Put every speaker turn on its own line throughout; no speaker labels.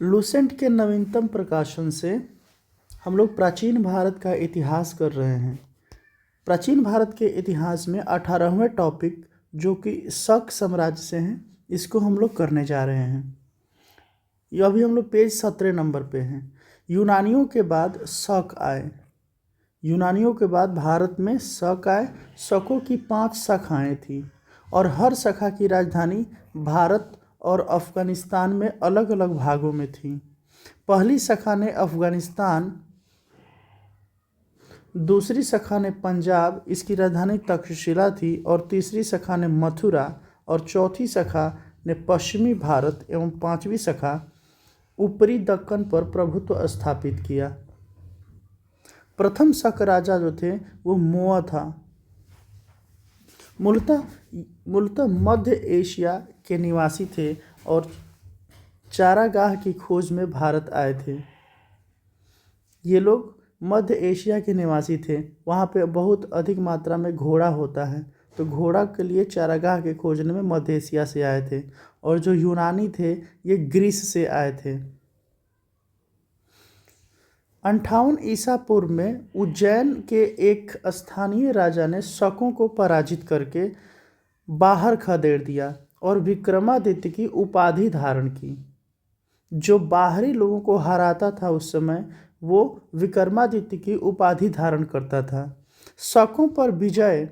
Lucent के नवीनतम प्रकाशन से हम लोग प्राचीन भारत का इतिहास कर रहे हैं। प्राचीन भारत के इतिहास में 18वें टॉपिक जो कि शक साम्राज्य से हैं, इसको हम लोग करने जा रहे हैं। ये अभी हम लोग पेज 17 नंबर पे हैं। यूनानियों के बाद शक आए। यूनानियों के बाद भारत में शक आए। शकों की 5 शाखाएं थी और हर शाखा की राजधानी भारत और अफगानिस्तान में अलग अलग भागों में थी। पहली शाखा ने अफगानिस्तान, दूसरी शाखा ने पंजाब, इसकी राजधानी तक्षशिला थी, और तीसरी शाखा ने मथुरा, और चौथी शाखा ने पश्चिमी भारत, एवं पांचवी शाखा ऊपरी दक्कन पर प्रभुत्व स्थापित किया। प्रथम शक राजा जो थे वो मोआ था। मूलतः मध्य एशिया के निवासी थे और चारागाह की खोज में भारत आए थे। ये लोग मध्य एशिया के निवासी थे। वहाँ पे बहुत अधिक मात्रा में घोड़ा होता है, तो घोड़ा के लिए चारागाह के खोजने में मध्य एशिया से आए थे। और जो यूनानी थे ये ग्रीस से आए थे। 58 ईसा पूर्व में उज्जैन के एक स्थानीय राजा ने शकों को पराजित करके बाहर खदेड़ दिया और विक्रमादित्य की उपाधि धारण की। जो बाहरी लोगों को हराता था उस समय वो विक्रमादित्य की उपाधि धारण करता था। शकों पर विजय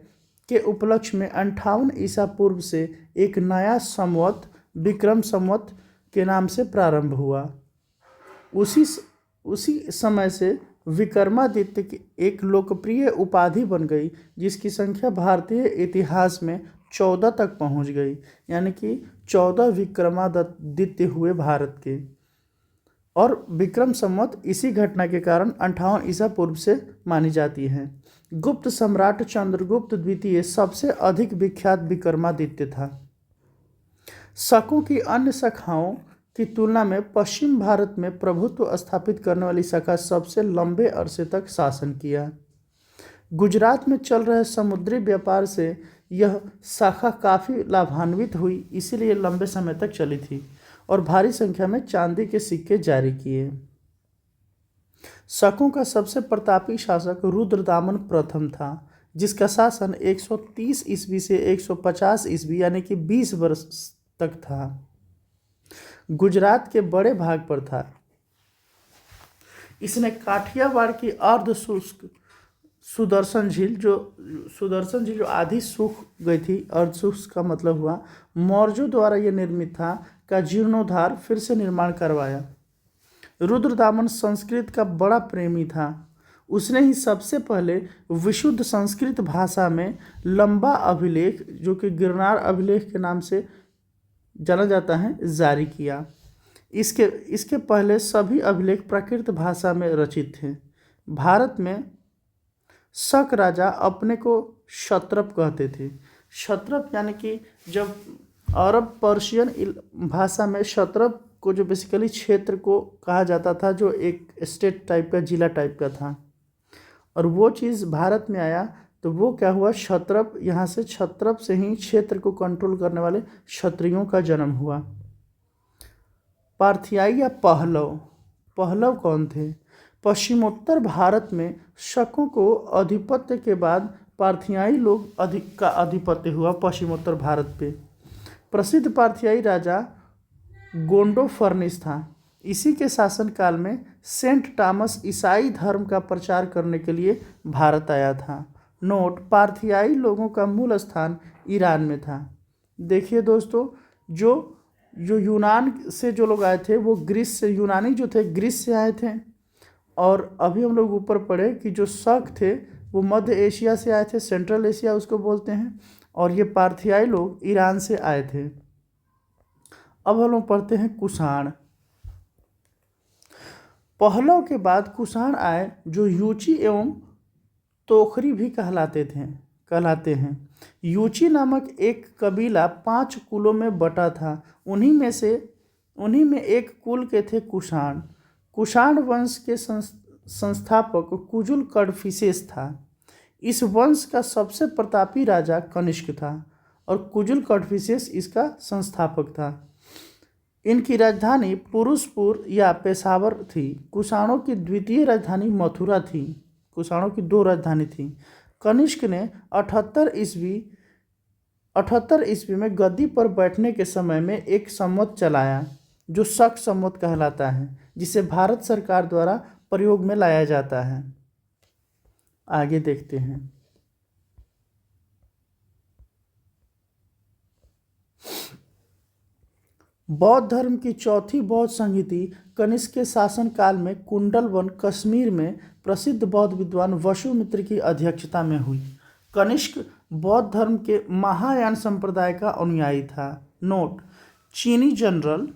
के उपलक्ष्य में 58 ईसा पूर्व से एक नया संवत विक्रम संवत के नाम से प्रारंभ हुआ। उसी समय से विक्रमादित्य की एक लोकप्रिय उपाधि बन गई, जिसकी संख्या भारतीय इतिहास में 14 तक पहुंच गई। यानी कि 14 विक्रमादित्य हुए भारत के। और विक्रम संवत इसी घटना के कारण 58 ईसा पूर्व से मानी जाती है। गुप्त सम्राट चंद्रगुप्त द्वितीय सबसे अधिक विख्यात विक्रमादित्य था। शकों की अन्य शाखाओं की तुलना में पश्चिम भारत में प्रभुत्व स्थापित करने वाली शाखा सबसे लंबे अरसे तक शासन किया। गुजरात में चल रहे समुद्री व्यापार से यह शाखा काफ़ी लाभान्वित हुई, इसीलिए लंबे समय तक चली थी और भारी संख्या में चांदी के सिक्के जारी किए। शकों का सबसे प्रतापी शासक रुद्रदामन प्रथम था, जिसका शासन 130 ईस्वी से 150 ईस्वी यानी कि 20 वर्ष तक था। गुजरात के बड़े भाग पर था। इसने काठियावाड़ की अर्ध शुष्क सुदर्शन झील जो आधी सूख गई थी, अर्ध शुष्क का मतलब हुआ मौर्यों द्वारा यह निर्मित था, का जीर्णोद्धार फिर से निर्माण करवाया। रुद्रदामन संस्कृत का बड़ा प्रेमी था। उसने ही सबसे पहले विशुद्ध संस्कृत भाषा में लंबा अभिलेख, जो कि गिरनार अभिलेख के नाम से जाना जाता है, जारी किया। इसके पहले सभी अभिलेख प्राकृत भाषा में रचित थे। भारत में शक राजा अपने को क्षत्रप कहते थे। क्षत्रप यानी कि जब अरब पर्शियन भाषा में क्षत्रप को जो बेसिकली क्षेत्र को कहा जाता था, जो एक स्टेट टाइप का, जिला टाइप का था, और वो चीज़ भारत में आया तो वो क्या हुआ, क्षत्रप। यहाँ से क्षत्रप से ही क्षेत्र को कंट्रोल करने वाले क्षत्रियों का जन्म हुआ। पार्थियाई या पहलव कौन थे? पश्चिमोत्तर भारत में शकों को आधिपत्य के बाद पार्थियाई लोग का आधिपत्य हुआ पश्चिमोत्तर भारत पे। प्रसिद्ध पार्थियाई राजा गोंडोफर्निस था। इसी के शासनकाल में सेंट टॉमस ईसाई धर्म का प्रचार करने के लिए भारत आया था। नोट: पार्थियाई लोगों का मूल स्थान ईरान में था। देखिए दोस्तों, जो यूनान से जो लोग आए थे वो ग्रीस से, यूनानी जो थे ग्रीस से आए थे। और अभी हम लोग ऊपर पढ़े कि जो शक थे वो मध्य एशिया से आए थे, सेंट्रल एशिया उसको बोलते हैं, और ये पार्थियाई लोग ईरान से आए थे। अब हम लोग पढ़ते हैं कुषाण। पहलव के बाद कुषाण आए, जो यूची एवं तोखरी भी कहलाते हैं। यूची नामक एक कबीला 5 कुलों में बटा था। उन्हीं में एक कुल के थे कुषाण। कुषाण वंश के संस्थापक कुजुल कडफिसेस था। इस वंश का सबसे प्रतापी राजा कनिष्क था और कुजुल कडफिसेस इसका संस्थापक था। इनकी राजधानी पुरुषपुर या पेशावर थी। कुषाणों की द्वितीय राजधानी मथुरा थी। कुषाणों की दो राजधानी थी। कनिष्क ने 78 ईस्वी में गद्दी पर बैठने के समय में एक संवत चलाया जो शक संवत कहलाता है, जिसे भारत सरकार द्वारा प्रयोग में लाया जाता है। आगे देखते हैं। बौद्ध धर्म की चौथी बौद्ध संहिति कनिष्क के शासनकाल में कुंडलवन कश्मीर में प्रसिद्ध बौद्ध विद्वान वसुमित्र की अध्यक्षता में हुई। कनिष्क बौद्ध धर्म के महायान संप्रदाय का अनुयायी था। नोट: चीनी जनरल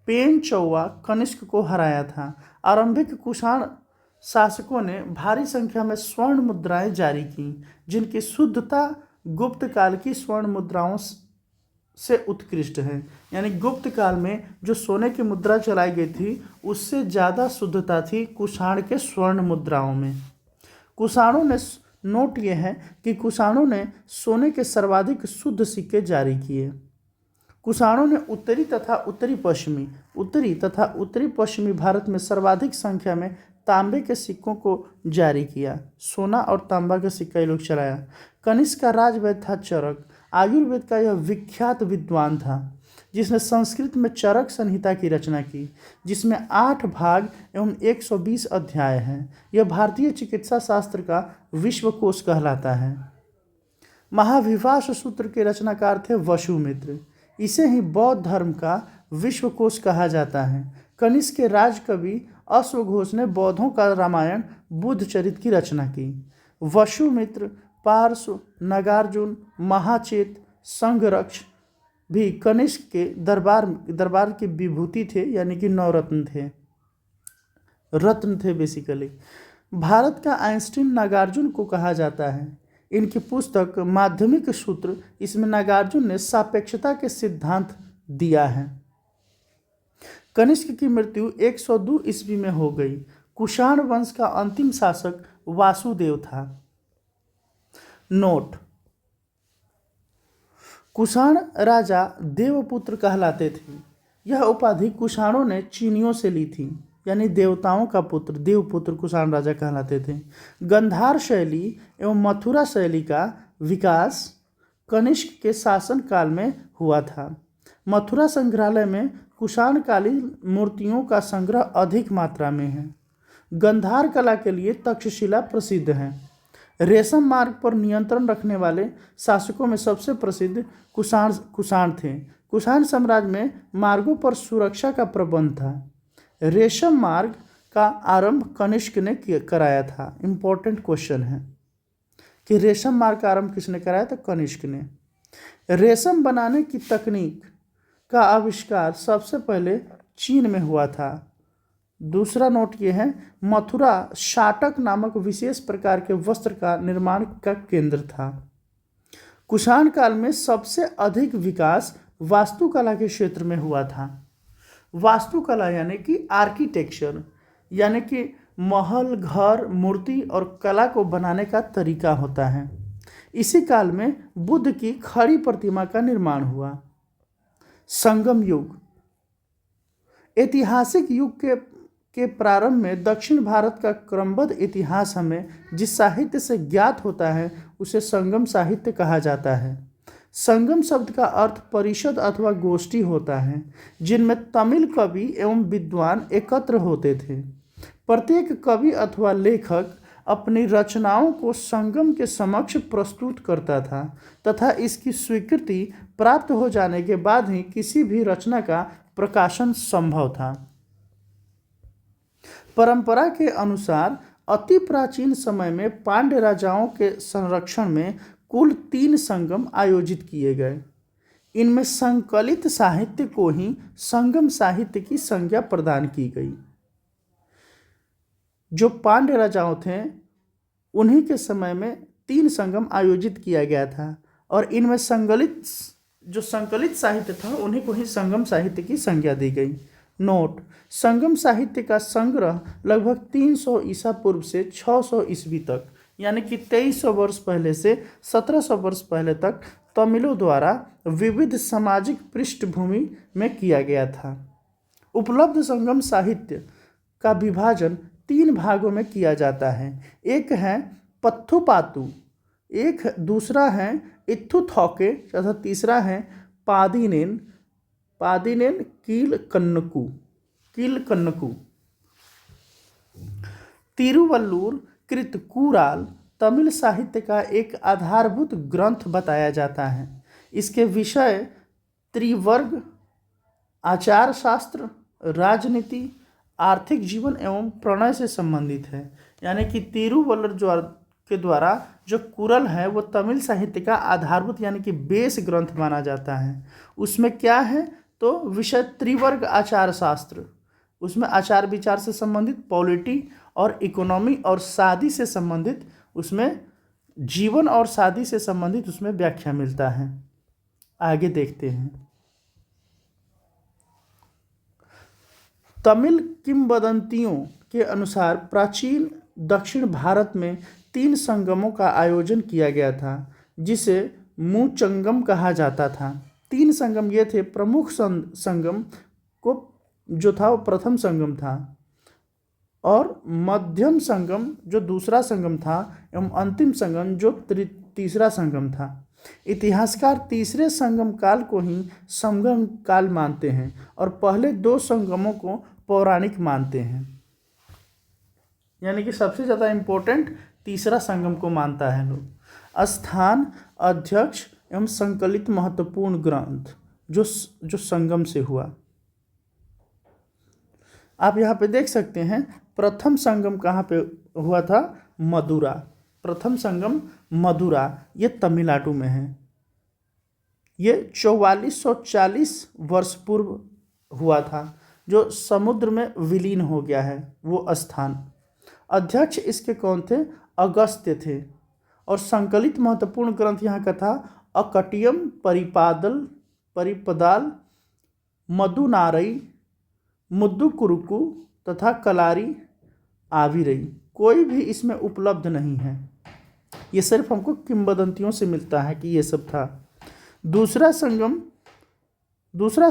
पेन चौवा कनिष्क को हराया था। आरंभिक कुषाण शासकों ने भारी संख्या में स्वर्ण मुद्राएं जारी की, जिनकी शुद्धता गुप्त काल की स्वर्ण मुद्राओं से उत्कृष्ट है। यानी गुप्त काल में जो सोने की मुद्रा चलाई गई थी उससे ज़्यादा शुद्धता थी कुषाण के स्वर्ण मुद्राओं में। कुषाणों ने नोट ये है कि कुषाणों ने सोने के सर्वाधिक शुद्ध सिक्के जारी किए। कुषाणों ने उत्तरी तथा उत्तरी पश्चिमी भारत में सर्वाधिक संख्या में तांबे के सिक्कों को जारी किया। सोना और तांबा का सिक्का ये लोग चलाया। कनिष्क का राजवैद्य था चरक। आयुर्वेद का यह विख्यात विद्वान था जिसने संस्कृत में चरक संहिता की रचना की, जिसमें 8 भाग एवं 120 अध्याय हैं। यह भारतीय चिकित्सा शास्त्र का विश्वकोश कहलाता है। महाविभाष सूत्र के रचनाकार थे वसुमित्र। इसे ही बौद्ध धर्म का विश्वकोश कहा जाता है। कनिष्क के राजकवि अश्वघोष ने बौद्धों का रामायण बुद्धचरित की रचना की। वसुमित्र, पार्श्व, नागार्जुन, महाचेत, संघरक्ष भी कनिष्क के दरबार की विभूति थे, यानी कि रत्न थे बेसिकली। भारत का आइंस्टीन नागार्जुन को कहा जाता है। इनकी पुस्तक माध्यमिक सूत्र, इसमें नागार्जुन ने सापेक्षता के सिद्धांत दिया है। कनिष्क की मृत्यु 102 ईस्वी में हो गई। कुषाण वंश का अंतिम शासक वासुदेव था। नोट: कुषाण राजा देवपुत्र कहलाते थे। यह उपाधि कुषाणों ने चीनियों से ली थी, यानी देवताओं का पुत्र देवपुत्र कुषाण राजा कहलाते थे। गंधार शैली एवं मथुरा शैली का विकास कनिष्क के शासन काल में हुआ था। मथुरा संग्रहालय में कुषाणकालीन मूर्तियों का संग्रह अधिक मात्रा में है। गंधार कला के लिए तक्षशिला प्रसिद्ध है। रेशम मार्ग पर नियंत्रण रखने वाले शासकों में सबसे प्रसिद्ध कुषाण थे। कुषाण साम्राज्य में मार्गों पर सुरक्षा का प्रबंध था। रेशम मार्ग का आरंभ कनिष्क ने कराया था। इम्पोर्टेंट क्वेश्चन है कि रेशम मार्ग का आरंभ किसने कराया? तो कनिष्क ने। रेशम बनाने की तकनीक का आविष्कार सबसे पहले चीन में हुआ था। दूसरा नोट ये है, मथुरा शाटक नामक विशेष प्रकार के वस्त्र का निर्माण का केंद्र था। कुषाण काल में सबसे अधिक विकास वास्तुकला के क्षेत्र में हुआ था। वास्तुकला यानी कि आर्किटेक्चर, यानी कि महल, घर, मूर्ति और कला को बनाने का तरीका होता है। इसी काल में बुद्ध की खड़ी प्रतिमा का निर्माण हुआ। संगम युग, ऐतिहासिक युग के प्रारंभ में दक्षिण भारत का क्रमबद्ध इतिहास हमें जिस साहित्य से ज्ञात होता है उसे संगम साहित्य कहा जाता है। संगम शब्द का अर्थ परिषद अथवा गोष्ठी होता है, जिनमें तमिल कवि एवं विद्वान एकत्र होते थे। प्रत्येक कवि अथवा लेखक अपनी रचनाओं को संगम के समक्ष प्रस्तुत करता था तथा इसकी स्वीकृति प्राप्त हो जाने के बाद ही किसी भी रचना का प्रकाशन संभव था। परंपरा के अनुसार अति प्राचीन समय में पांड्य राजाओं के संरक्षण में कुल 3 संगम आयोजित किए गए। इनमें संकलित साहित्य को ही संगम साहित्य की संज्ञा प्रदान की गई। जो पांड्य राजाओं थे उन्हीं के समय में 3 संगम आयोजित किया गया था और इनमें संकलित साहित्य था उन्हीं को ही संगम साहित्य की संज्ञा दी गई। नोट: संगम साहित्य का संग्रह लगभग 300 ईसा पूर्व से 600 ईस्वी तक, यानी कि 2300 वर्ष पहले से 1700 वर्ष पहले तक तमिलों द्वारा विविध सामाजिक पृष्ठभूमि में किया गया था। उपलब्ध संगम साहित्य का विभाजन 3 भागों में किया जाता है। एक है पत्थुपातु, एक दूसरा है इत्थुथौके तथा तीसरा है पादिनेन कीलकन्नकू। तिरुवल्लुर कृत कुराल तमिल साहित्य का एक आधारभूत ग्रंथ बताया जाता है। इसके विषय त्रिवर्ग, आचार शास्त्र, राजनीति, आर्थिक जीवन एवं प्रणय से संबंधित है। यानी कि तिरुवल्लुर के द्वारा जो कुरल है वो तमिल साहित्य का आधारभूत यानी कि बेस ग्रंथ माना जाता है। उसमें क्या है तो विषय त्रिवर्ग आचार शास्त्र, उसमें आचार विचार से संबंधित, पॉलिटी और इकोनॉमी और शादी से संबंधित, उसमें जीवन और शादी से संबंधित उसमें व्याख्या मिलता है। आगे देखते हैं। तमिल किंवदंतियों के अनुसार प्राचीन दक्षिण भारत में 3 संगमों का आयोजन किया गया था जिसे मुचंगम कहा जाता था। 3 संगम ये थे। प्रमुख संगम को जो था वो प्रथम संगम था, और मध्यम संगम जो दूसरा संगम था, एवं अंतिम संगम जो तीसरा संगम था। इतिहासकार तीसरे संगम काल को ही संगम काल मानते हैं और पहले 2 संगमों को पौराणिक मानते हैं। यानी कि सबसे ज़्यादा इम्पोर्टेंट तीसरा संगम को मानता है लोग। स्थान, अध्यक्ष एवं संकलित महत्वपूर्ण ग्रंथ जो संगम से हुआ। आप यहाँ पे देख सकते हैं प्रथम संगम कहाँ पे हुआ था? मदुरा। प्रथम संगम मदुरा, ये तमिलनाडु में है। ये 4440 वर्ष पूर्व हुआ था, जो समुद्र में विलीन हो गया है वो स्थान। अध्यक्ष इसके कौन थे? अगस्त्य थे। और संकलित महत्वपूर्ण ग्रंथ यहाँ का था अकटियम परिपदाल, मदुनारई, मुद्दुकुरुकु तथा कलारी आविरई। कोई भी इसमें उपलब्ध नहीं है। ये सिर्फ हमको किंवदंतियों से मिलता है कि ये सब था। दूसरा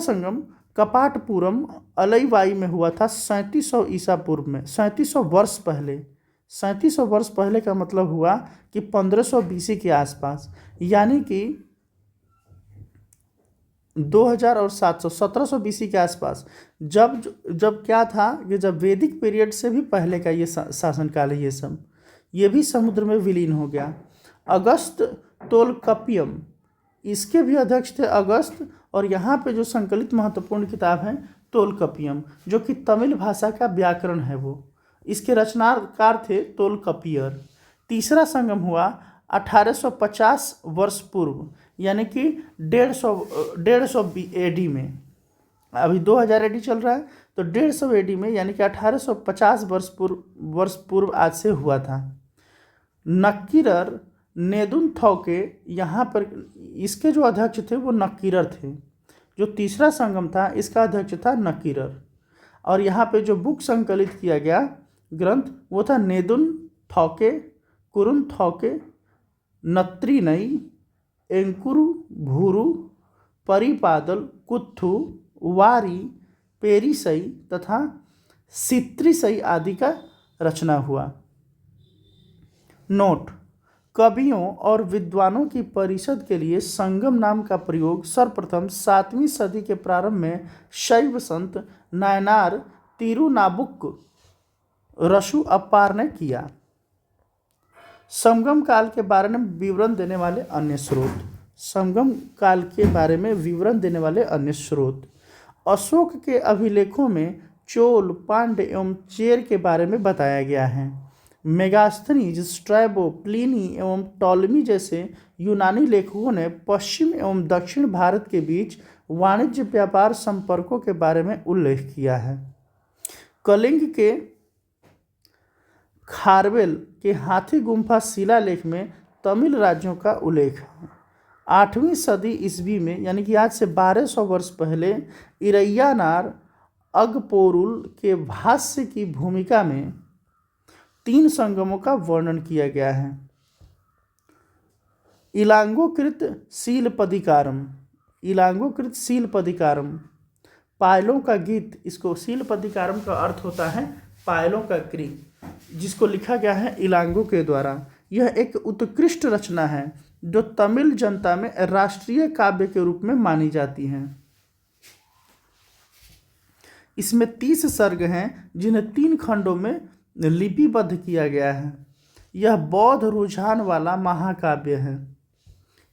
संगम कपाटपुरम अलईवाई में हुआ था 3700 ईसा पूर्व में, 3700 वर्ष पहले। 3700 वर्ष पहले का मतलब हुआ कि 1500 BC के आसपास, यानी कि 2000 और 700 1700 BC के आसपास। जब क्या था कि जब वैदिक पीरियड से भी पहले का ये शासनकाल है। ये भी समुद्र में विलीन हो गया। अगस्त तोलकपियम, इसके भी अध्यक्ष थे अगस्त। और यहाँ पे जो संकलित महत्वपूर्ण किताब है तोलकपियम, जो कि तमिल भाषा का व्याकरण है वो। इसके रचनाकार थे तोलकपियर। तीसरा संगम हुआ 1850 वर्ष पूर्व, यानी कि 150 AD में। अभी 2000 AD चल रहा है, तो 150 AD में यानी कि 1850 वर्ष पूर्व आज से हुआ था। नक्कीरर नेदुनथौके, यहाँ पर इसके जो अध्यक्ष थे वो नक्कीरर थे। जो तीसरा संगम था इसका अध्यक्ष था नक्कीरर। और यहाँ पे जो बुक संकलित किया गया ग्रंथ वो था नेदुनथौके, कुरुनथौके, नत्रिनई, एंकुरु भूरु, परिपादल, कुत्थु, वारी, पेरिसई तथा सित्रिसई आदि का रचना हुआ। नोट: कवियों और विद्वानों की परिषद के लिए संगम नाम का प्रयोग सर्वप्रथम 7वीं सदी के प्रारंभ में शैव संत नायनार तिरुनाबुक रसु अप्पार ने किया। संगम काल के बारे में विवरण देने वाले अन्य स्रोत। संगम काल के बारे में विवरण देने वाले अन्य स्रोत: अशोक के अभिलेखों में चोल, पांड्य एवं चेर के बारे में बताया गया है। मेगास्थनीज, स्ट्रैबो, प्लिनी एवं टॉलमी जैसे यूनानी लेखकों ने पश्चिम एवं दक्षिण भारत के बीच वाणिज्य व्यापार संपर्कों के बारे में उल्लेख किया है। कलिंग के खारवेल के हाथी गुम्फा शिलालेख में तमिल राज्यों का उल्लेख है। 8वीं सदी ईस्वी में, यानी कि आज से 1200 वर्ष पहले, इरैयानार अगपोरुल के भाष्य की भूमिका में 3 संगमों का वर्णन किया गया है। इलांगोकृत शीलपदिकारम, इलांगोकृत शीलपदिकारम, पायलों का गीत। इसको शीलपदिकारम का अर्थ होता है पायलों का गीत, जिसको लिखा गया है इलांगो के द्वारा। यह एक उत्कृष्ट रचना है जो तमिल जनता में राष्ट्रीय काव्य के रूप में मानी जाती है। इसमें 30 सर्ग हैं जिन्हें 3 खंडों में लिपिबद्ध किया गया है। यह बौद्ध रुझान वाला महाकाव्य है।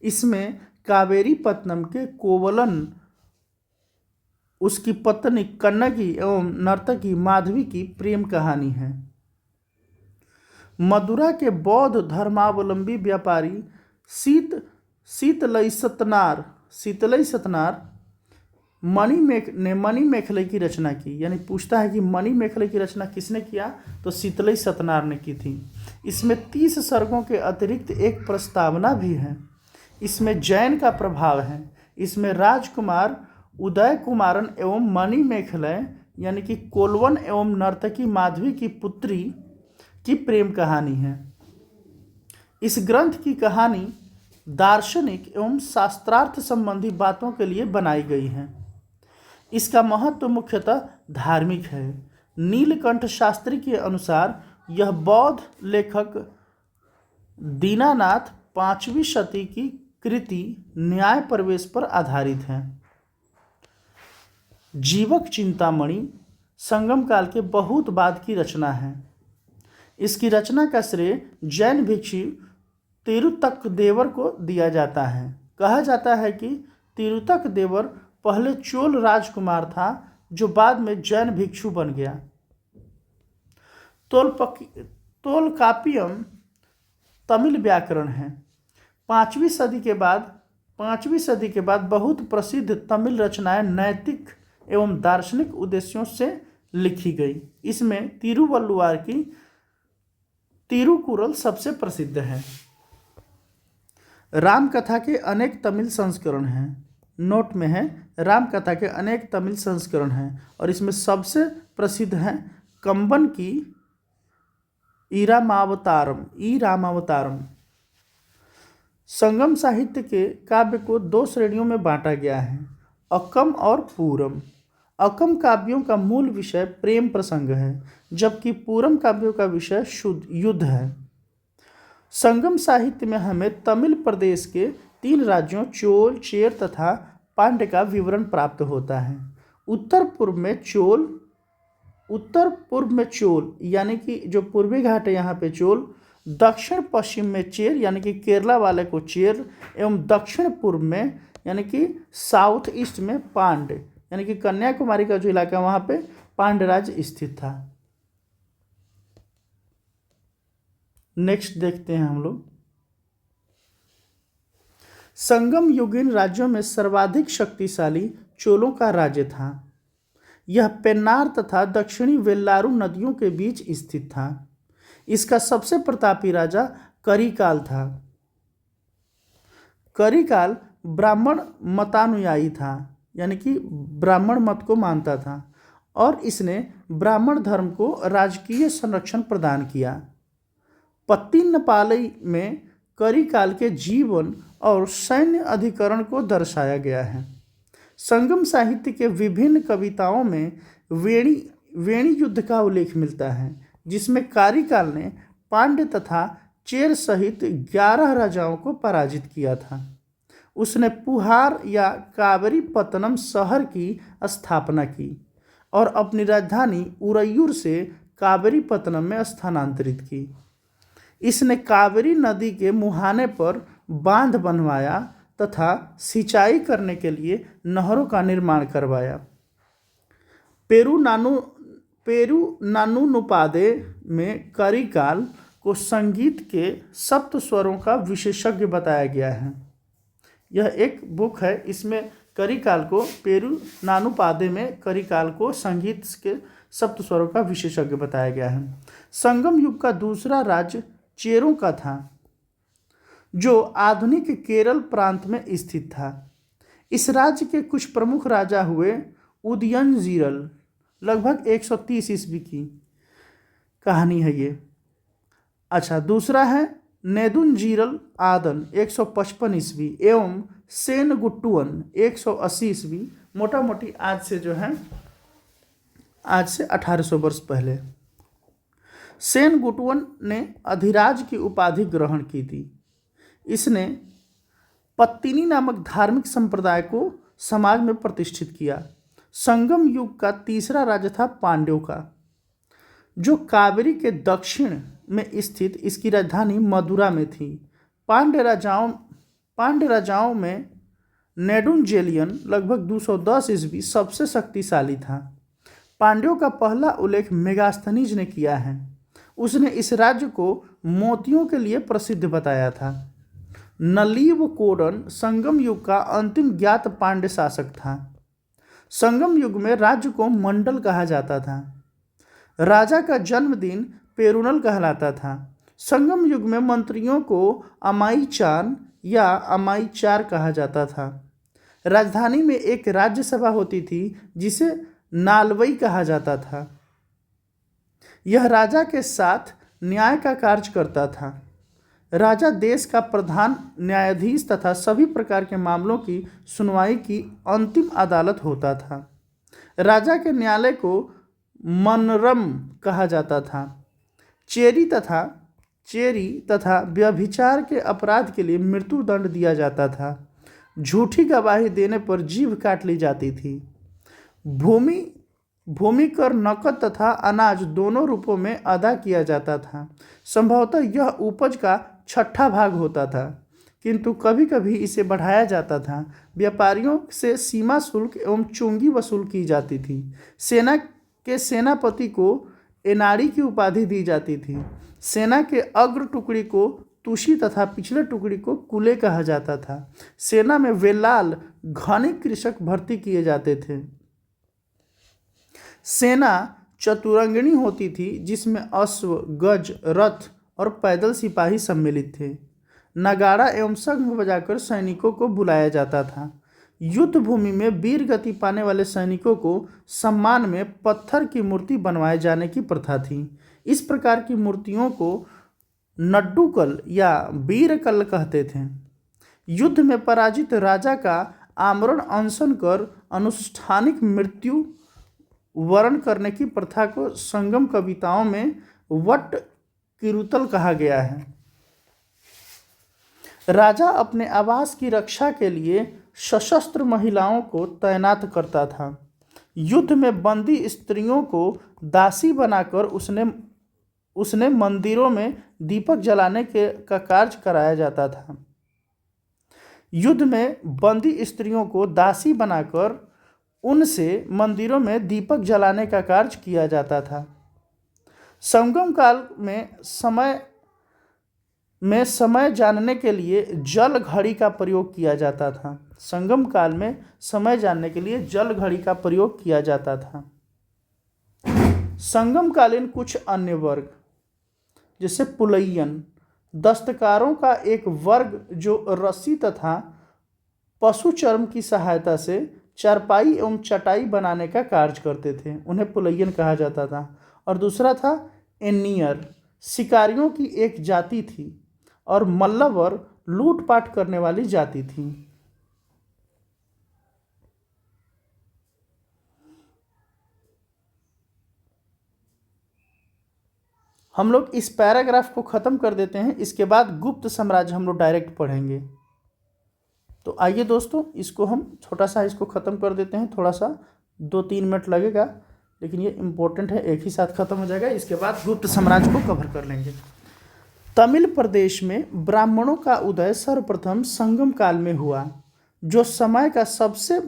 इसमें कावेरी पत्तनम के कोवलन, उसकी पत्नी कन्नगी एवं नर्तकी माधवी की प्रेम कहानी है। मदुरा के बौद्ध धर्मावलंबी व्यापारी शीतलई सतनार मणि मेखले की रचना की। यानी पूछता है कि मणि मेखले की रचना किसने किया, तो शीतलई सतनार ने की थी। इसमें 30 सर्गों के अतिरिक्त एक प्रस्तावना भी है। इसमें जैन का प्रभाव है। इसमें राजकुमार उदय कुमारन एवं मणि मेखलय यानी कि कोलवन एवं नर्तकी माधवी की पुत्री की प्रेम कहानी है। इस ग्रंथ की कहानी दार्शनिक एवं शास्त्रार्थ संबंधी बातों के लिए बनाई गई है। इसका महत्व मुख्यतः धार्मिक है। नीलकंठ शास्त्री के अनुसार यह बौद्ध लेखक दीनानाथ 5वीं शती की कृति न्याय प्रवेश पर आधारित है। जीवक चिंतामणि संगम काल के बहुत बाद की रचना है। इसकी रचना का श्रेय जैन भिक्षु तिरुतक्कदेवर को दिया जाता है। कहा जाता है कि तिरुतक्कदेवर पहले चोल राजकुमार था जो बाद में जैन भिक्षु बन गया। तोलकापियम तमिल व्याकरण है। 5वीं सदी के बाद बहुत प्रसिद्ध तमिल रचनाएं नैतिक एवं दार्शनिक उद्देश्यों से लिखी गई। इसमें तिरुवल्लुवार की तिरुकुरल सबसे प्रसिद्ध है। रामकथा के अनेक तमिल संस्करण हैं। नोट में है रामकथा के अनेक तमिल संस्करण हैं और इसमें सबसे प्रसिद्ध है कंबन की ईरामावतारम। संगम साहित्य के काव्य को 2 श्रेणियों में बांटा गया है, अकम और पूरम। अकम काव्यों का मूल विषय प्रेम प्रसंग है, जबकि पूरम काव्यों का विषय युद्ध है। संगम साहित्य में हमें तमिल प्रदेश के 3 राज्यों चोल, चेर तथा पांड्य का विवरण प्राप्त होता है। उत्तर पूर्व में चोल यानी कि जो पूर्वी घाट है यहाँ पे चोल, दक्षिण पश्चिम में चेर यानी कि केरला वाले को चेर, एवं दक्षिण पूर्व में यानी कि साउथ ईस्ट में पांड्य यानी कि कन्याकुमारी का जो इलाका वहाँ पे पांड्य राज्य स्थित था। नेक्स्ट देखते हैं हम लोग। संगम युगीन राज्यों में सर्वाधिक शक्तिशाली चोलों का राज्य था। यह पेन्नार तथा दक्षिणी वेल्लारू नदियों के बीच स्थित था। इसका सबसे प्रतापी राजा करिकाल था। करिकाल ब्राह्मण मतानुयायी था यानी कि ब्राह्मण मत को मानता था और इसने ब्राह्मण धर्म को राजकीय संरक्षण प्रदान किया। पत्तिनपालई में करिकाल के जीवन और सैन्य अधिकरण को दर्शाया गया है। संगम साहित्य के विभिन्न कविताओं में वेणी युद्ध का उल्लेख मिलता है, जिसमें करिकाल ने पांड्य तथा चेर सहित 11 राजाओं को पराजित किया था। उसने पुहार या कावेरीपत्तनम शहर की स्थापना की और अपनी राजधानी उरैयूर से कावेरीपत्तनम में स्थानांतरित की। इसने कावेरी नदी के मुहाने पर बांध बनवाया तथा सिंचाई करने के लिए नहरों का निर्माण करवाया। पेरुनानुनुपादे में करिकाल को संगीत के सप्त स्वरों का विशेषज्ञ बताया गया है। यह एक बुक है, इसमें करिकाल को पेरुनानुपादे में करिकाल को संगीत के सप्त स्वरों का विशेषज्ञ बताया गया है। संगम युग का दूसरा राज्य चेरों का था, जो आधुनिक केरल प्रांत में स्थित था। इस राज्य के कुछ प्रमुख राजा हुए उदयनजीरल, लगभग 130 ईस्वी की कहानी है ये। अच्छा, दूसरा है नेदुनजीरल आदन 155 ईस्वी एवं सेनगुट्टुअन 180 ईस्वी, मोटा मोटी आज से जो है आज से 1800 वर्ष पहले सेनगुट्टुअन ने अधिराज की उपाधि ग्रहण की थी। इसने पत्तिनी नामक धार्मिक संप्रदाय को समाज में प्रतिष्ठित किया। संगम युग का तीसरा राज्य था पांड्यों का, जो कावेरी के दक्षिण में स्थित इसकी राजधानी मदुरा में थी। पांड्य राजाओं में नेडुंजेलियन लगभग 210 ईस्वी सबसे शक्तिशाली था। पांड्यों का पहला उल्लेख मेगास्थनीज ने किया है। उसने इस राज्य को मोतियों के लिए प्रसिद्ध बताया था। नलीवकोडन संगम युग का अंतिम ज्ञात पांड्य शासक था। संगम युग में राज्य को मंडल कहा जाता था। राजा का जन्मदिन पेरुनल कहलाता था। संगम युग में मंत्रियों को अमाईचान या अमाईचार कहा जाता था। राजधानी में एक राज्यसभा होती थी जिसे नालवई कहा जाता था। यह राजा के साथ न्याय का कार्य करता था। राजा देश का प्रधान न्यायाधीश तथा सभी प्रकार के मामलों की सुनवाई की अंतिम अदालत होता था। राजा के न्यायालय को मनरम कहा जाता था। चेरी तथा व्यभिचार के अपराध के लिए मृत्यु दंड दिया जाता था। झूठी गवाही देने पर जीभ काट ली जाती थी। भूमि कर नकद तथा अनाज दोनों रूपों में अदा किया जाता था। संभवतः यह उपज का 6वां भाग होता था, किंतु कभी कभी इसे बढ़ाया जाता था। व्यापारियों से सीमा शुल्क एवं चुंगी वसूल की जाती थी। सेना के सेनापति को एनाड़ी की उपाधि दी जाती थी। सेना के अग्र टुकड़ी को तुशी तथा पिछले टुकड़ी को कुले कहा जाता था। सेना में वेलाल घने कृषक भर्ती किए जाते थे। सेना चतुरंगिणी होती थी, जिसमें अश्व, गज, रथ और पैदल सिपाही सम्मिलित थे। नगाड़ा एवं शंख बजाकर सैनिकों को बुलाया जाता था। युद्ध भूमि में वीर गति पाने वाले सैनिकों को सम्मान में पत्थर की मूर्ति बनवाए जाने की प्रथा थी। इस प्रकार की मूर्तियों को नड्डुकल या वीरकल कहते थे। युद्ध में पराजित राजा का आमरण अनशन कर अनुष्ठानिक मृत्यु वर्ण करने की प्रथा को संगम कविताओं में वट किरुतल कहा गया है। राजा अपने आवास की रक्षा के लिए सशस्त्र महिलाओं को तैनात करता था। युद्ध में बंदी स्त्रियों को दासी बनाकर उसने मंदिरों में दीपक जलाने का कार्य कराया जाता था। युद्ध में बंदी स्त्रियों को दासी बनाकर उनसे मंदिरों में दीपक जलाने का कार्य किया जाता था। संगम काल में समय जानने के लिए जल घड़ी का प्रयोग किया जाता था। संगम काल में समय जानने के लिए जल घड़ी का प्रयोग किया जाता था। संगमकालीन कुछ अन्य वर्ग जैसे पुलैयन, दस्तकारों का एक वर्ग जो रस्सी तथा पशु चर्म की सहायता से चारपाई एवं चटाई बनाने का कार्य करते थे, उन्हें पुलैयन कहा जाता था। और दूसरा था एनियर, शिकारियों की एक जाति थी, और मल्लवर लूटपाट करने वाली जाति थी। हम लोग इस पैराग्राफ को ख़त्म कर देते हैं। इसके बाद गुप्त साम्राज्य हम लोग डायरेक्ट पढ़ेंगे। तो आइए दोस्तों, इसको हम छोटा सा इसको ख़त्म कर देते हैं। थोड़ा सा 2-3 मिनट लगेगा, लेकिन ये इम्पोर्टेंट है, एक ही साथ ख़त्म हो जाएगा। इसके बाद गुप्त साम्राज्य को कवर कर लेंगे। तमिल प्रदेश में ब्राह्मणों का उदय सर्वप्रथम संगम काल में हुआ, जो समय का सबसे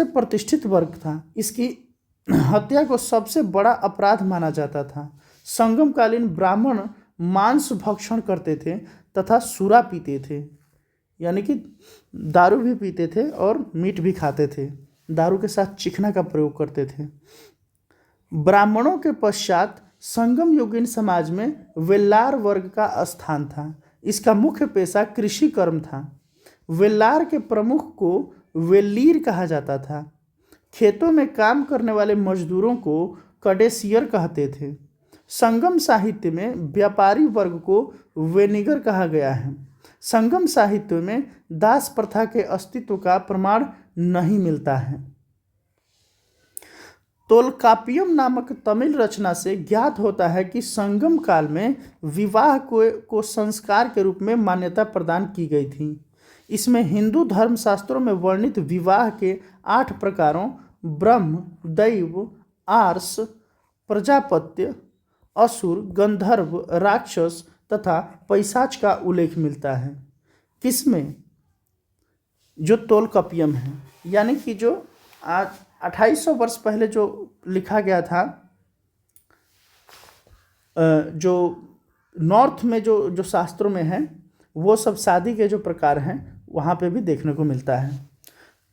प्रतिष्ठित वर्ग था। इसकी हत्या को सबसे बड़ा अपराध माना जाता था। संगमकालीन ब्राह्मण मांस भक्षण करते थे तथा सुरा पीते थे, यानी कि दारू भी पीते थे और मीट भी खाते थे। दारू के साथ चिकना का प्रयोग करते थे। ब्राह्मणों के पश्चात संगम युगीन समाज में वेल्लार वर्ग का स्थान था। इसका मुख्य पेशा कृषि कर्म था। वेल्लार के प्रमुख को वेल्लीर कहा जाता था। खेतों में काम करने वाले मजदूरों को कडेसियर कहते थे। संगम साहित्य में व्यापारी वर्ग को वेनिगर कहा गया है। संगम साहित्य में दास प्रथा के अस्तित्व का प्रमाण नहीं मिलता है। तोल्काप्पियम नामक तमिल रचना से ज्ञात होता है कि संगम काल में विवाह को संस्कार के रूप में मान्यता प्रदान की गई थी। इसमें हिंदू धर्मशास्त्रों में वर्णित विवाह के 8 प्रकारों ब्रह्म, दैव, आर्ष, प्रजापत्य, असुर, गंधर्व, राक्षस तथा पैशाच का उल्लेख मिलता है। किसमें? जो तोल्काप्पियम है, यानी कि जो आज 2800 वर्ष पहले जो लिखा गया था, जो नॉर्थ में जो शास्त्रों में है, वो सब शादी के जो प्रकार हैं वहाँ पे भी देखने को मिलता है।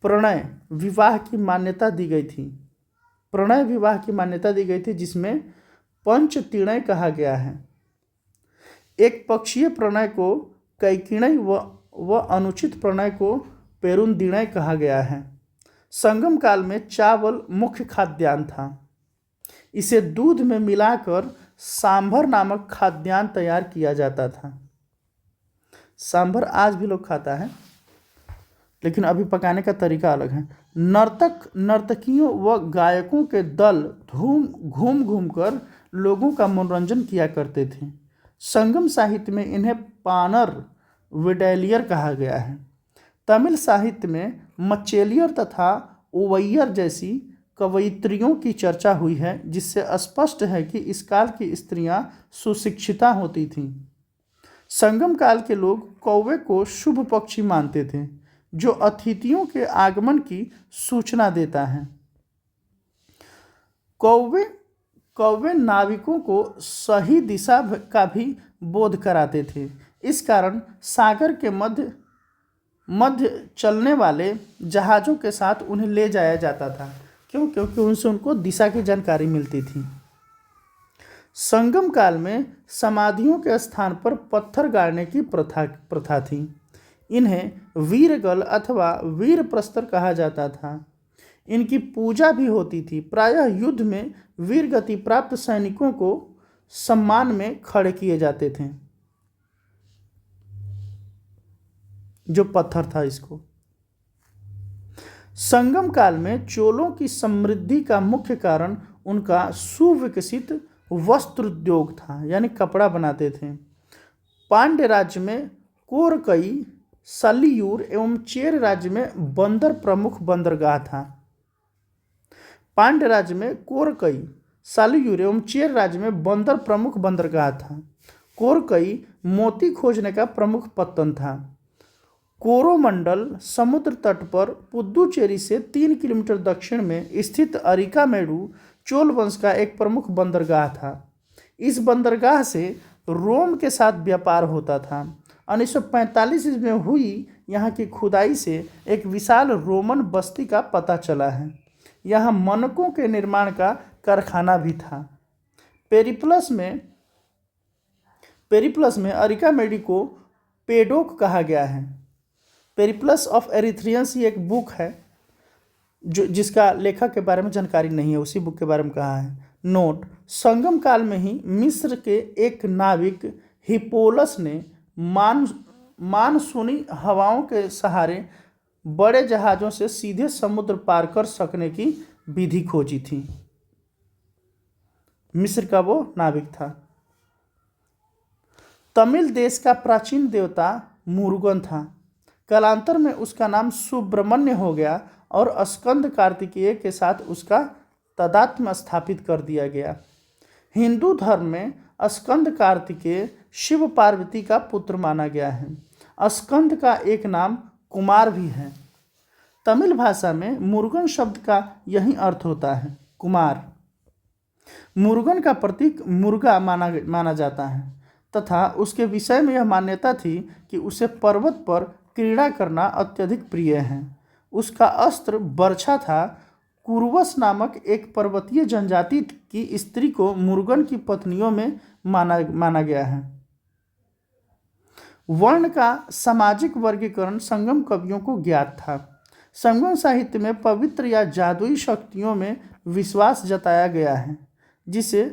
प्रणय विवाह की मान्यता दी गई थी। प्रणय विवाह की मान्यता दी गई थी जिसमें पंचतीणय कहा गया है। एक पक्षीय प्रणय को कैकिणय व अनुचित प्रणय को पेरुंदिणय कहा गया है। संगम काल में चावल मुख्य खाद्यान्न था। इसे दूध में मिलाकर सांभर नामक खाद्यान्न तैयार किया जाता था। सांभर आज भी लोग खाता है, लेकिन अभी पकाने का तरीका अलग है। नर्तक नर्तकियों व गायकों के दल घूम घूम कर लोगों का मनोरंजन किया करते थे। संगम साहित्य में इन्हें पानर विडैलियर कहा गया है। तमिल साहित्य में मच्चेलियर तथा ओवैयर जैसी कवयित्रियों की चर्चा हुई है, जिससे स्पष्ट है कि इस काल की स्त्रियां सुशिक्षिता होती थीं। संगम काल के लोग कौवे को शुभ पक्षी मानते थे, जो अतिथियों के आगमन की सूचना देता है। कौवे नाविकों को सही दिशा का भी बोध कराते थे। इस कारण सागर के मध्य चलने वाले जहाज़ों के साथ उन्हें ले जाया जाता था। क्यों? क्योंकि उनसे उनको दिशा की जानकारी मिलती थी। संगम काल में समाधियों के स्थान पर पत्थर गाड़ने की प्रथा थी। इन्हें वीरगल अथवा वीर प्रस्तर कहा जाता था। इनकी पूजा भी होती थी। प्रायः युद्ध में वीर गति प्राप्त सैनिकों को सम्मान में खड़े किए जाते थे। जो पत्थर था इसको। संगम काल में चोलों की समृद्धि का मुख्य कारण उनका सुविकसित वस्त्र उद्योग था, यानी कपड़ा बनाते थे। पांड्य राज्य में कोरकई, सलियूर एवं चेर राज्य में बंदर प्रमुख बंदरगाह था। पांड्य राज्य में कोरकई, सलियूर एवं चेर राज्य में बंदर प्रमुख बंदरगाह था। कोरकई मोती खोजने का प्रमुख पत्तन था। कोरोमंडल समुद्र तट पर पुदुचेरी से 3 किलोमीटर दक्षिण में स्थित अरिकामेडु चोल वंश का एक प्रमुख बंदरगाह था। इस बंदरगाह से रोम के साथ व्यापार होता था। 1945 में हुई यहाँ की खुदाई से एक विशाल रोमन बस्ती का पता चला है। यहाँ मनकों के निर्माण का कारखाना भी था। पेरिप्लस में अरिकामेडी को पेडोक कहा गया है। पेरिप्लस ऑफ एरिथ्रियंस ही एक बुक है जिसका लेखक के बारे में जानकारी नहीं है, उसी बुक के बारे में कहा है। नोट: संगम काल में ही मिस्र के एक नाविक हिप्पोलस ने मानसूनी हवाओं के सहारे बड़े जहाज़ों से सीधे समुद्र पार कर सकने की विधि खोजी थी। मिस्र का वो नाविक था। तमिल देश का प्राचीन देवता मुरुगन था। कालांतर में उसका नाम सुब्रमण्य हो गया और स्कंद कार्तिकेय के साथ उसका तादात्म्य स्थापित कर दिया गया। हिंदू धर्म में स्कंद कार्तिकेय शिव पार्वती का पुत्र माना गया है। स्कंद का एक नाम कुमार भी है। तमिल भाषा में मुरुगन शब्द का यही अर्थ होता है, कुमार। मुरुगन का प्रतीक मुर्गा माना जाता है तथा उसके विषय में यह मान्यता थी कि उसे पर्वत पर क्रीड़ा करना अत्यधिक प्रिय है। उसका अस्त्र बर्छा था। कुरुवस नामक एक पर्वतीय जनजाति की स्त्री को मुरुगन की पत्नियों में माना गया है। वर्ण का सामाजिक वर्गीकरण संगम कवियों को ज्ञात था। संगम साहित्य में पवित्र या जादुई शक्तियों में विश्वास जताया गया है, जिसे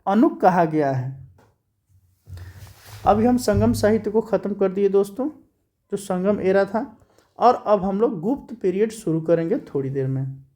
अनुक कहा गया है। अभी हम संगम साहित्य को खत्म कर दिए दोस्तों, जो संगम एरा था, और अब हम लोग गुप्त पीरियड शुरू करेंगे थोड़ी देर में।